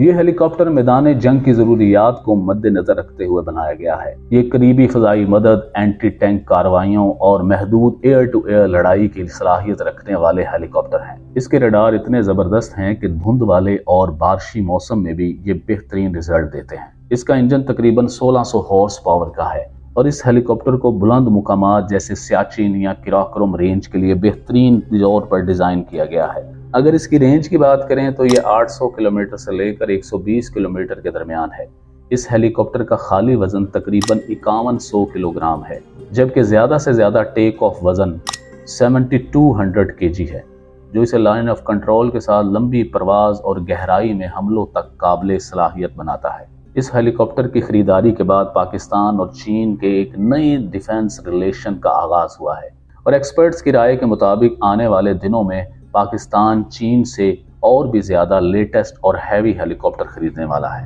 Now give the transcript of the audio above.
یہ ہیلی کاپٹر میدان جنگ کی ضروریات کو مد نظر رکھتے ہوئے بنایا گیا ہے۔ یہ قریبی فضائی مدد، اینٹی ٹینک کارروائیوں اور محدود ایئر ٹو ایئر لڑائی کی صلاحیت رکھنے والے ہیلی کاپٹر ہیں۔ اس کے ریڈار اتنے زبردست ہیں کہ دھند والے اور بارشی موسم میں بھی یہ بہترین رزلٹ دیتے ہیں۔ اس کا انجن تقریباً 1600 ہارس پاور کا ہے اور اس ہیلی کاپٹر کو بلند مقامات جیسے سیاچن یا کراکرم رینج کے لیے بہترین طور پر ڈیزائن کیا گیا ہے۔ اگر اس کی رینج کی بات کریں تو یہ 800 کلومیٹر سے لے کر 120 کلومیٹر کے درمیان ہے۔ اس ہیلی کاپٹر کا خالی وزن تقریباً 5100 کلوگرام ہے، جبکہ زیادہ سے زیادہ ٹیک آف وزن 7200 kg ہے، جو اسے لائن آف کنٹرول کے ساتھ لمبی پرواز اور گہرائی میں حملوں تک قابل صلاحیت بناتا ہے۔ اس ہیلی کاپٹر کی خریداری کے بعد پاکستان اور چین کے ایک نئے ڈیفنس ریلیشن کا آغاز ہوا ہے، اور ایکسپرٹس کی رائے کے مطابق آنے والے دنوں میں پاکستان چین سے اور بھی زیادہ لیٹسٹ اور ہیوی ہیلی کاپٹر خریدنے والا ہے۔